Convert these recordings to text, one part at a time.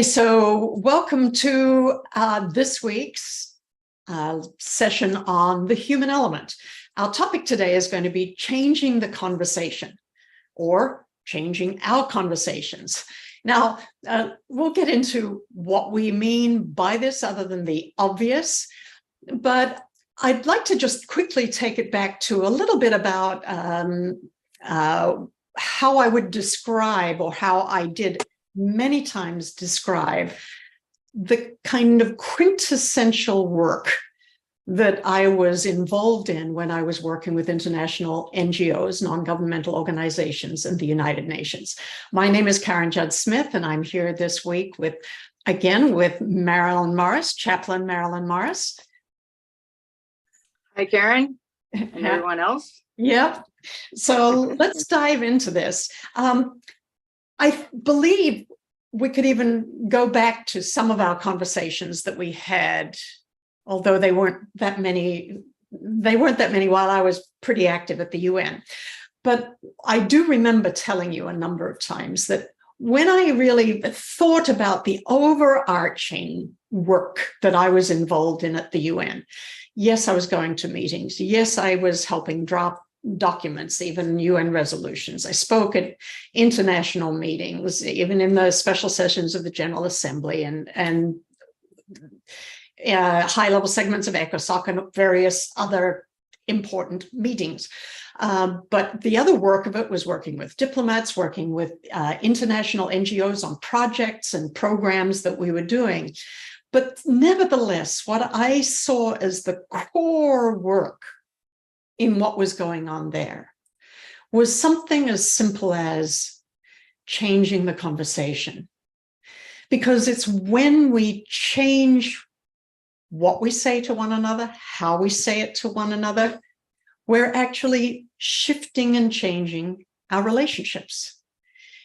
So welcome to this week's session on the human element. Our topic today is going to be changing the conversation or changing our conversations. Now, we'll get into what we mean by this other than the obvious, but I'd like to just quickly take it back to a little bit about how I would describe, or how I did many times describe, the kind of quintessential work that I was involved in when I was working with international NGOs, non-governmental organizations, and the United Nations. My name is Karen Judd-Smith, and I'm here this week with Marilyn Morris, Chaplain Marilyn Morris. Hi, Karen, and everyone else. Yep. So let's dive into this. I believe we could even go back to some of our conversations that we had, although they weren't that many while I was pretty active at the UN. But I do remember telling you a number of times that when I really thought about the overarching work that I was involved in at the UN, yes, I was going to meetings. Yes, I was helping draft documents, even UN resolutions. I spoke at international meetings, even in the special sessions of the General Assembly and high-level segments of ECOSOC and various other important meetings. But the other work of it was working with diplomats, working with international NGOs on projects and programs that we were doing. But nevertheless, what I saw as the core work in what was going on there was something as simple as changing the conversation. Because it's when we change what we say to one another, how we say it to one another, we're actually shifting and changing our relationships.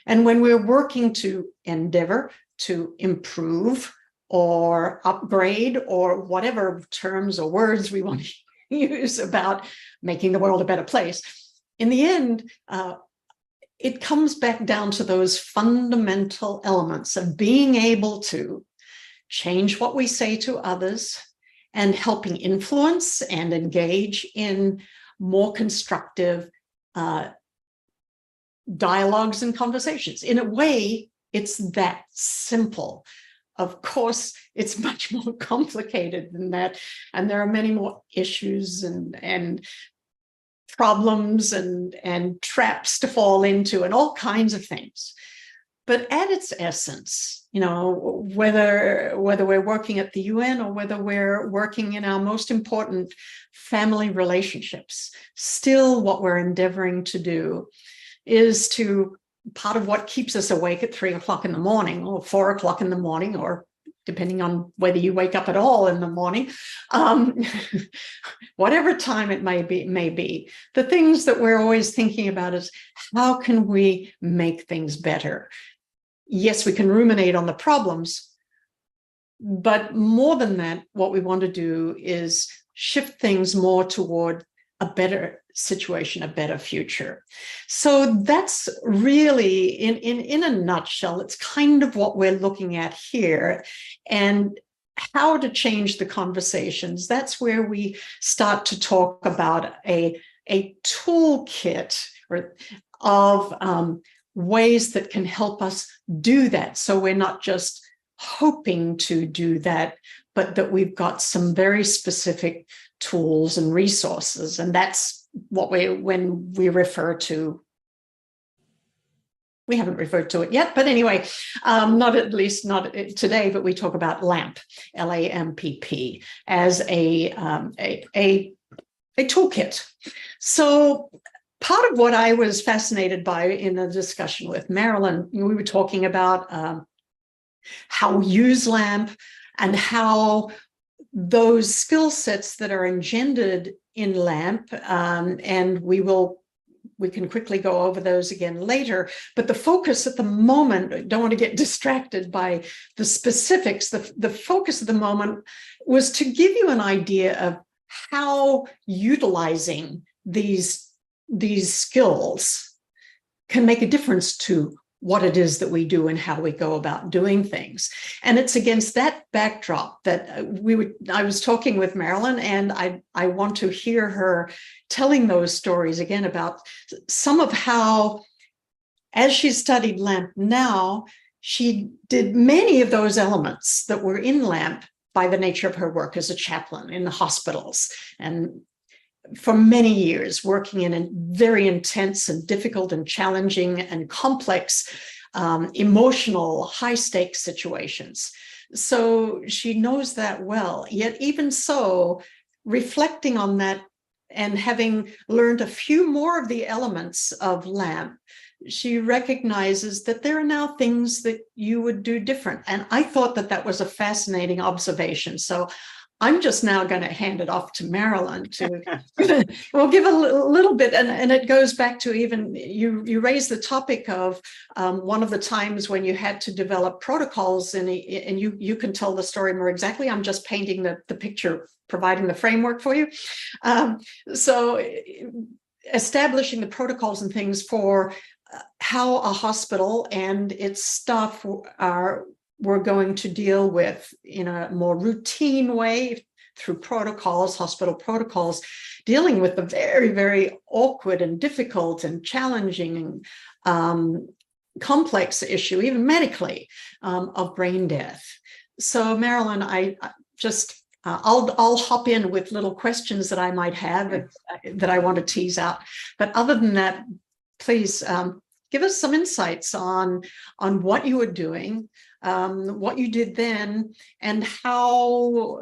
And when we're working to endeavor to improve or upgrade, or whatever terms or words we want to use about making the world a better place, in the end, it comes back down to those fundamental elements of being able to change what we say to others and helping influence and engage in more constructive dialogues and conversations. In a way, it's that simple. Of course, it's much more complicated than that. And there are many more issues and problems and traps to fall into and all kinds of things. But at its essence, whether we're working at the UN or whether we're working in our most important family relationships, still what we're endeavoring to do is to, part of what keeps us awake at 3 o'clock in the morning or 4 o'clock in the morning, or depending on whether you wake up at all in the morning, whatever time it may be, the things that we're always thinking about is how can we make things better? Yes, we can ruminate on the problems, but more than that, what we want to do is shift things more toward a better situation, a better future. So that's really, in a nutshell, it's kind of what we're looking at here, and how to change the conversations. That's where we start to talk about a toolkit of ways that can help us do that. So we're not just hoping to do that, but that we've got some very specific tools and resources. And that's what when we refer to, we haven't referred to it yet, but anyway, not today, but we talk about LAMPP, LAMPP, as a toolkit. So part of what I was fascinated by in a discussion with Marilyn, we were talking about how we use LAMPP and how those skill sets that are engendered in LAMPP, and we can quickly go over those again later, but the focus at the moment, I don't want to get distracted by the specifics, the focus of the moment was to give you an idea of how utilizing these skills can make a difference to what it is that we do and how we go about doing things. And it's against that backdrop that I was talking with Marilyn, and I want to hear her telling those stories again about some of how, as she studied LAMP now, she did many of those elements that were in LAMP by the nature of her work as a chaplain in the hospitals, and for many years working in a very intense and difficult and challenging and complex emotional high stakes situations. So she knows that well. Yet even so, reflecting on that and having learned a few more of the elements of LAMP, she recognizes that there are now things that you would do different. And I thought that that was a fascinating observation. So I'm just now going to hand it off to Marilyn to, we'll give a little bit, and it goes back to even, you raised the topic of one of the times when you had to develop protocols, and you can tell the story more exactly. I'm just painting the picture, providing the framework for you. So establishing the protocols and things for how a hospital and its staff we're going to deal with in a more routine way through protocols, hospital protocols, dealing with the very, very awkward and difficult and challenging and complex issue, even medically, of brain death. So Marilyn, I'll hop in with little questions that I might have that I want to tease out. But other than that, please give us some insights on what you were doing, what you did then, and how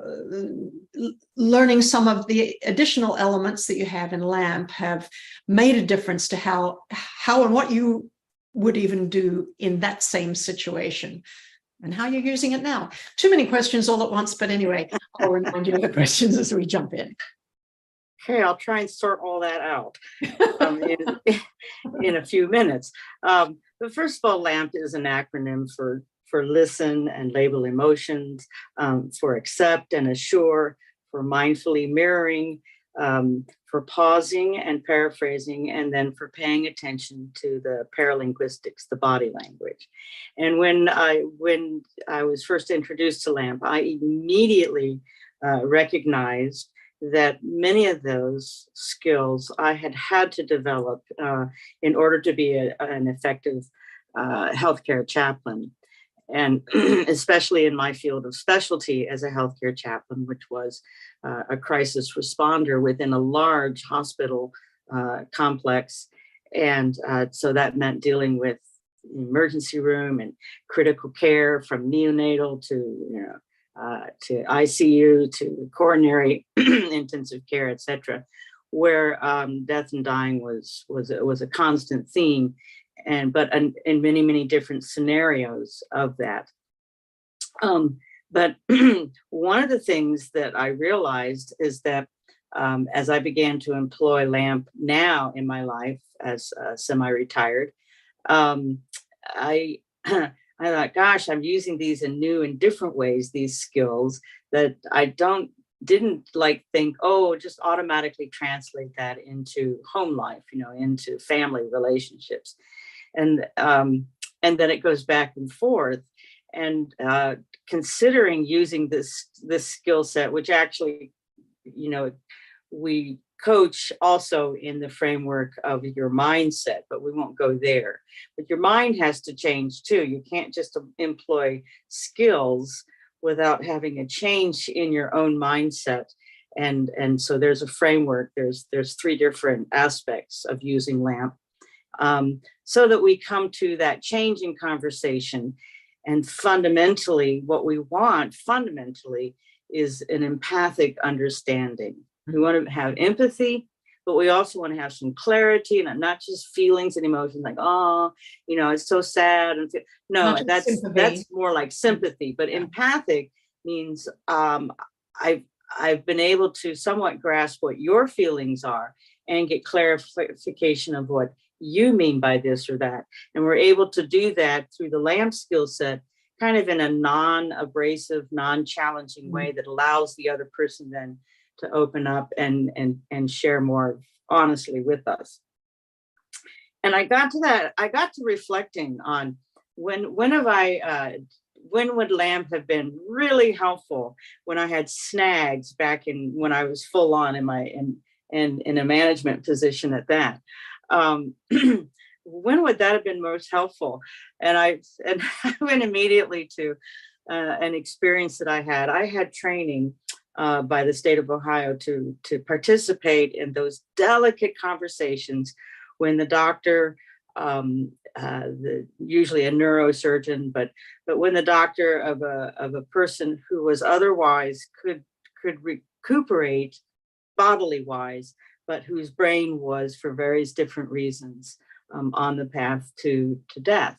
learning some of the additional elements that you have in LAMP have made a difference to how and what you would even do in that same situation, and how you're using it now. Too many questions all at once, but anyway, I'll remind you of the questions as we jump in. Okay, I'll try and sort all that out in a few minutes. But first of all, LAMP is an acronym for listen and label emotions, for accept and assure, for mindfully mirroring, for pausing and paraphrasing, and then for paying attention to the paralinguistics, the body language. And when I was first introduced to LAMP, I immediately recognized that many of those skills I had to develop in order to be an effective healthcare chaplain. And especially in my field of specialty as a healthcare chaplain, which was a crisis responder within a large hospital complex. And so that meant dealing with the emergency room and critical care, from neonatal to ICU, to coronary intensive care, etc., where death and dying was a constant theme, but in many, many different scenarios of that. But one of the things that I realized is that as I began to employ LAMP now in my life as semi-retired, I thought, gosh, I'm using these in new and different ways, these skills that I didn't think, oh, just automatically translate that into home life, into family relationships. And then it goes back and forth. And considering using this skill set, which actually, we coach also in the framework of your mindset, but we won't go there. But your mind has to change too. You can't just employ skills without having a change in your own mindset. And so there's a framework. There's 3 different aspects of using LAMP, so that we come to that change in conversation. And fundamentally, what we want is an empathic understanding. We want to have empathy, but we also want to have some clarity, and not just feelings and emotions like, oh, it's so sad. And no, that's more like sympathy. But empathic means I've been able to somewhat grasp what your feelings are and get clarification of what you mean by this or that. And we're able to do that through the LAMP skill set, kind of in a non-abrasive, non-challenging way that allows the other person then to open up and share more honestly with us. And I got to reflecting on when would LAMP have been really helpful when I had snags back in when I was full on in a management position at that. When would that have been most helpful? And I went immediately to an experience that I had. I had training by the state of Ohio to participate in those delicate conversations when the doctor, usually a neurosurgeon, but when the doctor of a person who was otherwise could recuperate bodily wise, but whose brain was for various different reasons on the path to death.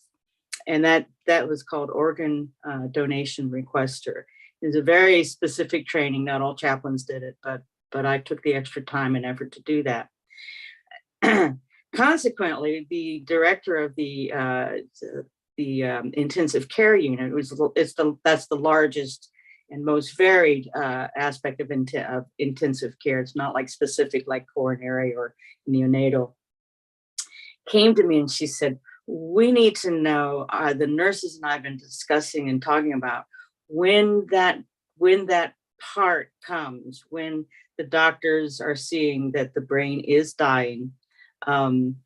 And that was called organ donation requester. It's a very specific training. Not all chaplains did it, but I took the extra time and effort to do that. Consequently, the director of the intensive care unit that's the largest and most varied aspect of intensive care. It's not like specific like coronary or neonatal. Came to me and she said, "We need to know, the nurses and I have been discussing and talking about when that part comes, when the doctors are seeing that the brain is dying, and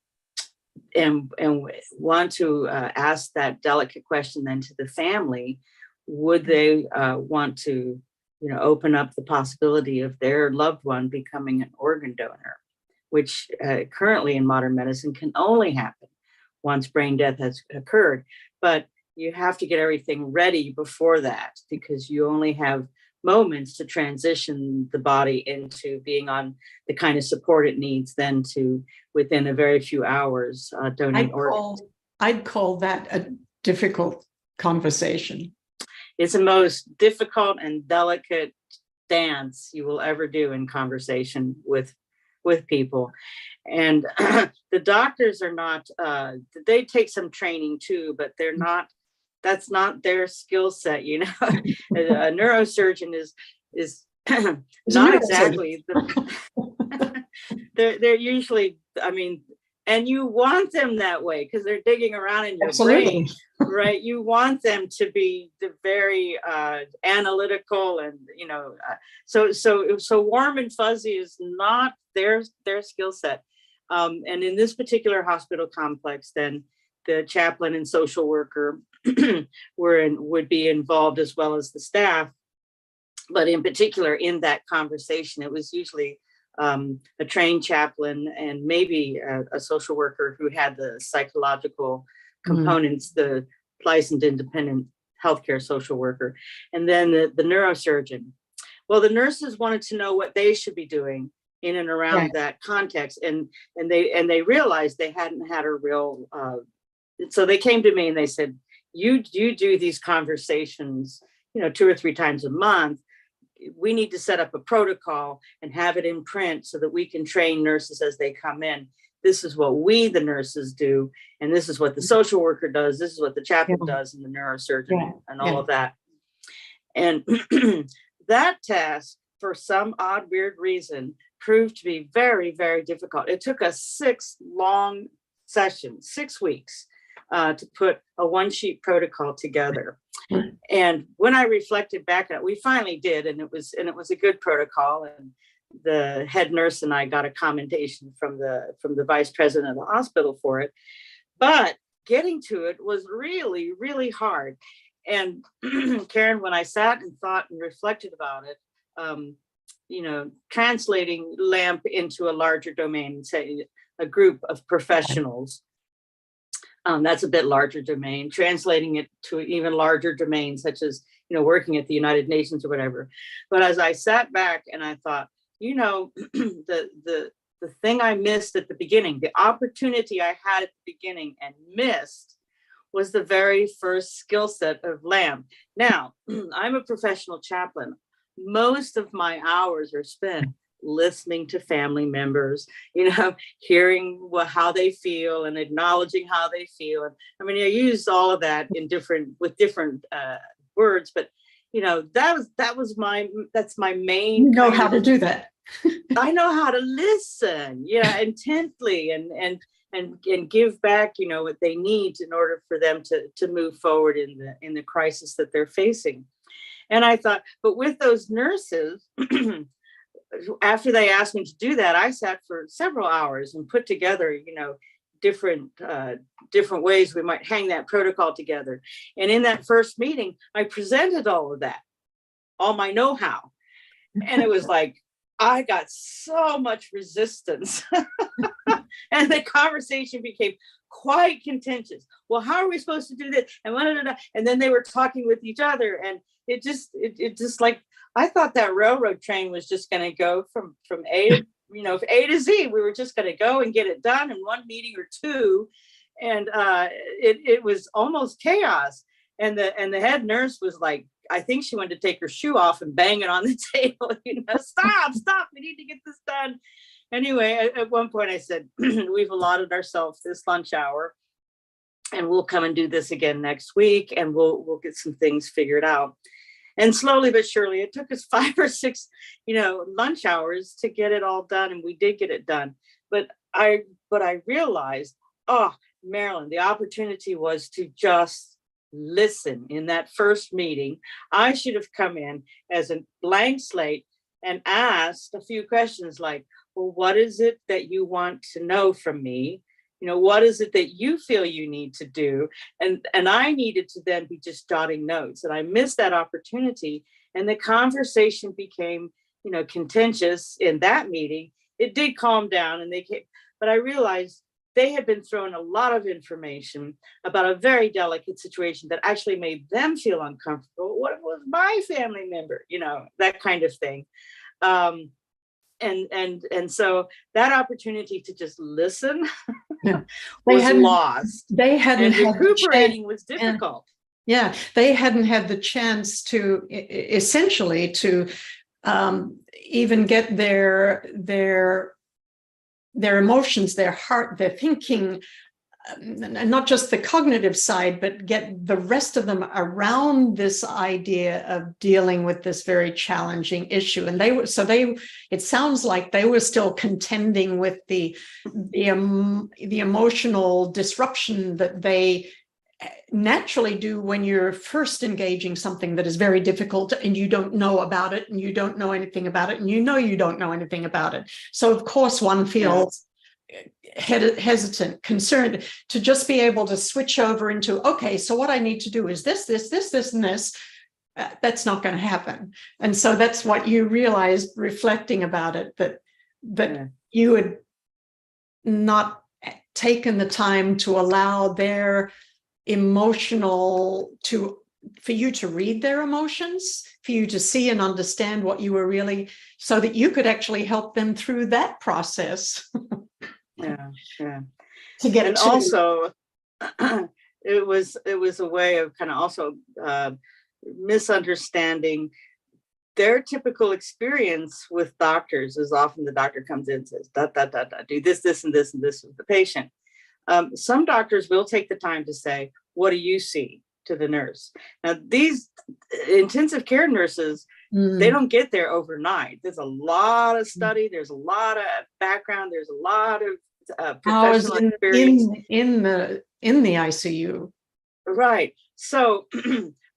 want to ask that delicate question then to the family, would they want to, open up the possibility of their loved one becoming an organ donor, which currently in modern medicine can only happen once brain death has occurred. But you have to get everything ready before that, because you only have moments to transition the body into being on the kind of support it needs, then to within a very few hours donate organs." I'd call that a difficult conversation. It's the most difficult and delicate dance you will ever do in conversation with people. And the doctors are not, they take some training too, but they're not, that's not their skill set. A neurosurgeon is not exactly they're usually, and you want them that way because they're digging around in your brain, right? You want them to be very analytical and so warm and fuzzy is not their skill set. And in this particular hospital complex, then the chaplain and social worker would be involved as well as the staff. But in particular, in that conversation, it was usually a trained chaplain and maybe a social worker who had the psychological components, the licensed independent healthcare social worker, and then the neurosurgeon. Well, the nurses wanted to know what they should be doing in and around that context, and they realized they hadn't had a real. So they came to me and they said, "You do these conversations, 2 or 3 times a month. We need to set up a protocol and have it in print so that we can train nurses as they come in. This is what we, the nurses, do. And this is what the social worker does. This is what the chaplain does and the neurosurgeon and all of that." And that task, for some odd, weird reason, proved to be very, very difficult. It took us 6 long sessions, 6 weeks, to put a 1-sheet protocol together. And when I reflected back on it, we finally did, and it was a good protocol. And the head nurse and I got a commendation from the vice president of the hospital for it. But getting to it was really, really hard. And Karen, when I sat and thought and reflected about it, translating LAMP into a larger domain, say a group of professionals. That's a bit larger domain, translating it to an even larger domain, such as, working at the United Nations or whatever. But as I sat back and I thought, the thing I missed at the beginning, the opportunity I had at the beginning and missed was the very first skill set of LAMP. Now, I'm a professional chaplain. Most of my hours are spent listening to family members, hearing how they feel and acknowledging how they feel. And I use all of that with different words, but that's my main. You know how to do that. I know how to listen, intently and and give back, what they need in order for them to move forward in the crisis that they're facing. And I thought, but with those nurses, after they asked me to do that, I sat for several hours and put together, different ways we might hang that protocol together. And in that first meeting, I presented all of that, all my know-how. And it was like, I got so much resistance. And the conversation became quite contentious. Well, how are we supposed to do this? And then they were talking with each other. And it just like, I thought that railroad train was just going to go from A to Z. We were just going to go and get it done in one meeting or two. And it was almost chaos. And the head nurse was like, I think she wanted to take her shoe off and bang it on the table. Stop, we need to get this done. Anyway, at one point I said, we've allotted ourselves this lunch hour and we'll come and do this again next week and we'll get some things figured out. And slowly but surely, it took us 5 or 6, lunch hours to get it all done. And we did get it done. But I realized, Marilyn, the opportunity was to just listen in that first meeting. I should have come in as a blank slate and asked a few questions like, well, what is it that you want to know from me? What is it that you feel you need to do? And I needed to then be just jotting notes. And I missed that opportunity. And the conversation became, contentious in that meeting. It did calm down and but I realized they had been thrown a lot of information about a very delicate situation that actually made them feel uncomfortable. What if it was my family member? That kind of thing. And so that opportunity to just listen was lost. They hadn't and recuperating was difficult. They hadn't had the chance to essentially to even get their emotions, their heart, their thinking, and not just the cognitive side, but get the rest of them around this idea of dealing with this very challenging issue. And it sounds like they were still contending with the emotional disruption that they naturally do when you're first engaging something that is very difficult and you don't know about it and you don't know anything about it and you don't know anything about it. So of course one feels hesitant, concerned to just be able to switch over into, okay, so what I need to do is this, and this. That's not going to happen. And so that's what you realized reflecting about it, that you had not taken the time to allow their for you to read their emotions, for you to see and understand what you were really, so that you could actually help them through that process. To get and also it was a way of kind of also misunderstanding their typical experience with doctors. Is often the doctor comes in and says do this and this and this with the patient. Some doctors will take the time to say, what do you see, to the nurse. Now these intensive care nurses, they don't get there overnight. There's a lot of study, there's a lot of background, there's a lot of professional experience in the ICU. Right. So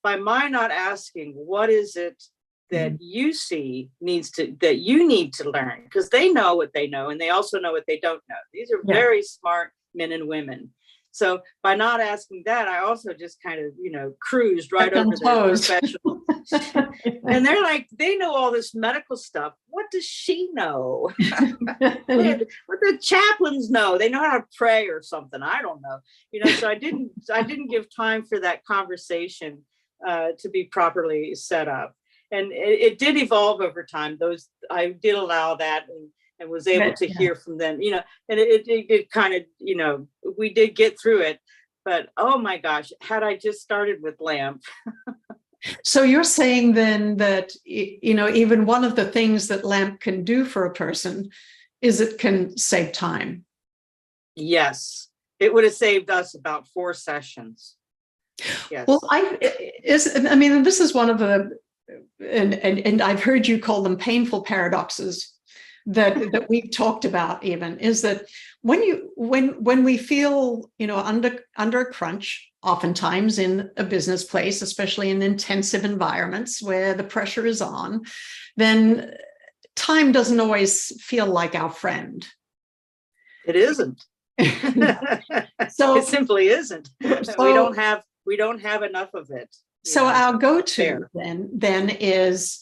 by my not asking, what is it that you see that you need to learn, because they know what they know and they also know what they don't know. These are very smart men and women. So by not asking that, I also just kind of, cruised right over their professional. And they're like, they know all this medical stuff. What does she know? What the chaplains know? They know how to pray or something. I don't know. So I didn't give time for that conversation to be properly set up. And it did evolve over time. I did allow that and was able to hear from them, and it kind of, we did get through it, but oh my gosh, had I just started with LAMPP. So you're saying then that, even one of the things that LAMPP can do for a person is it can save time. Yes, it would have saved us about 4 sessions. Yes. Well, this is one of the, and I've heard you call them painful paradoxes that we've talked about even is that when we feel, under a crunch, oftentimes in a business place, especially in intensive environments where the pressure is on, then time doesn't always feel like our friend. It isn't. So it simply isn't. So, we don't have enough of it. So our go-to then is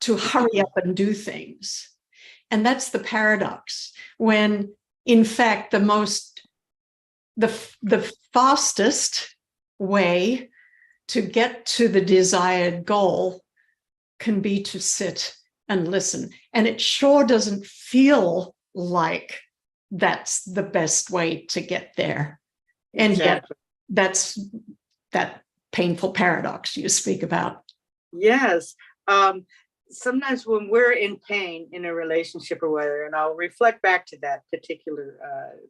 to hurry up and do things. And that's the paradox, when in fact the fastest way to get to the desired goal can be to sit and listen. And it sure doesn't feel like that's the best way to get there. And yet that's that painful paradox you speak about. Yes. Sometimes when we're in pain in a relationship or whether, and I'll reflect back to that particular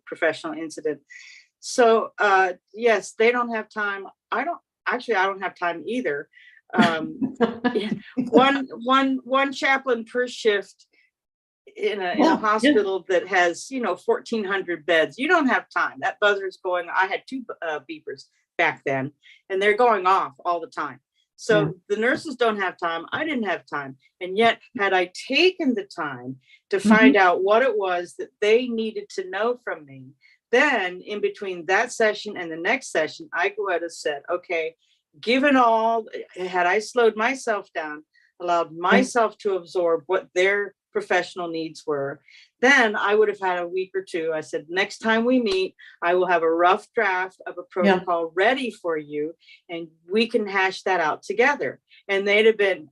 professional incident. So yes, they don't have time. I don't have time either. One chaplain per shift in a hospital that has 1,400 beds. You don't have time. That buzzer's going. I had 2 beepers back then, and they're going off all the time. So the nurses don't have time. I didn't have time. And yet, had I taken the time to find out what it was that they needed to know from me, then in between that session and the next session, I would have said, okay, given all, had I slowed myself down, allowed myself to absorb what their professional needs were, then I would have had a week or 2. I said, next time we meet, I will have a rough draft of a protocol ready for you, and we can hash that out together. And they'd have been,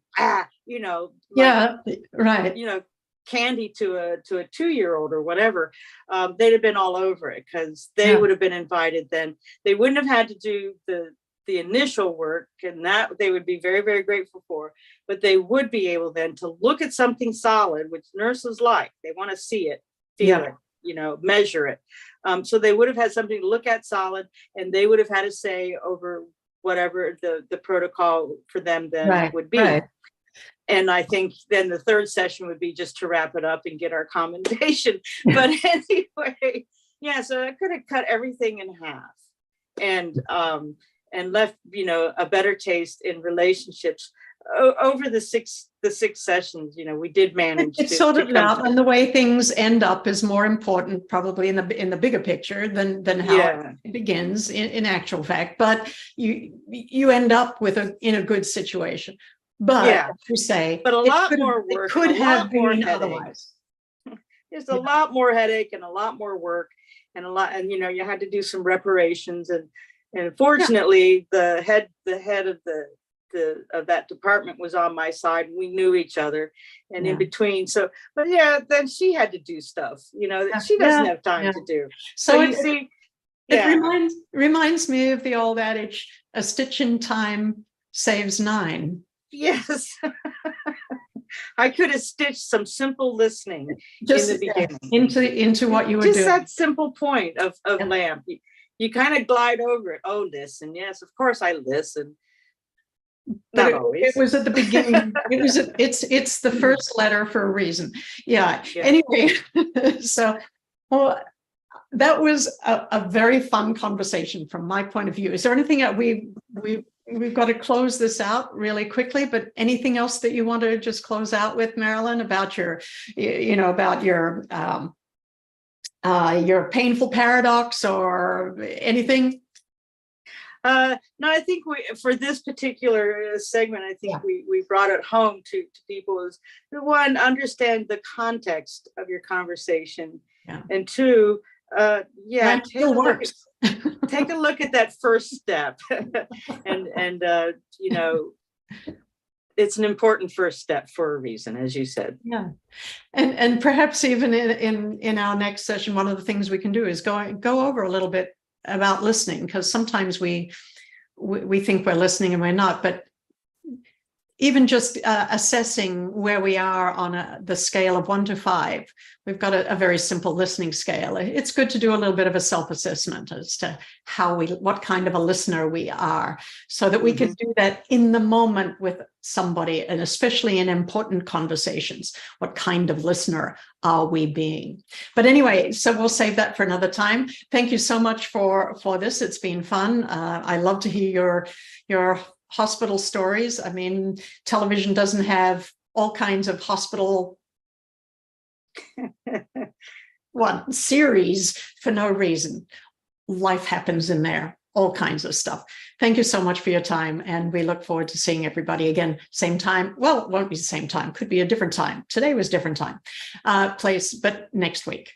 candy to a 2-year-old or whatever. They'd have been all over it, because they would have been invited. Then they wouldn't have had to do the initial work, and that they would be very, very grateful for, but they would be able then to look at something solid, which nurses like. They want to see it, feel it, measure it. So they would have had something to look at solid, and they would have had a say over whatever the protocol for them then would be. Right. And I think then the third session would be just to wrap it up and get our commendation. But anyway, so I could have cut everything in half and left, a better taste in relationships over the six sessions. We did manage. It's sorted out, and the way things end up is more important, probably in the bigger picture than how it begins in actual fact. But you end up in a good situation. But as you say, but a lot more work. It could have been otherwise. There's a lot more headache and a lot more work and you had to do some reparations and fortunately the head of that department was on my side, and we knew each other, and in between. So, but then she had to do stuff, that she doesn't have time to do. So you see, it reminds me of the old adage, a stitch in time saves 9. Yes. I could have stitched some simple listening just in the beginning into what you were doing. Just that simple point of LAMPP. You kind of glide over it. Oh, listen. Yes, of course I listen. But it was at the beginning. It's the first letter for a reason. Yeah. Anyway, so that was a very fun conversation from my point of view. Is there anything that we've got to close this out really quickly, but anything else that you want to just close out with, Marilyn, about your painful paradox or anything? No, I think for this particular segment, I think we brought it home to people is, one, understand the context of your conversation, and 2, take a look at that first step, and it's an important first step for a reason, as you said. Yeah, and perhaps even in our next session, one of the things we can do is go over a little bit about listening, because sometimes we think we're listening and we're not. But even just assessing where we are on the scale of 1 to 5. We've got a very simple listening scale. It's good to do a little bit of a self-assessment as to what kind of a listener we are, so that we can do that in the moment with somebody, and especially in important conversations. What kind of listener are we being? But anyway, so we'll save that for another time. Thank you so much for this. It's been fun. I love to hear your hospital stories. I mean, television doesn't have all kinds of hospital series for no reason. Life happens in there, all kinds of stuff. Thank you so much for your time, and we look forward to seeing everybody again, same time. Well, it won't be the same time, could be a different time. Today was different time, place, but next week.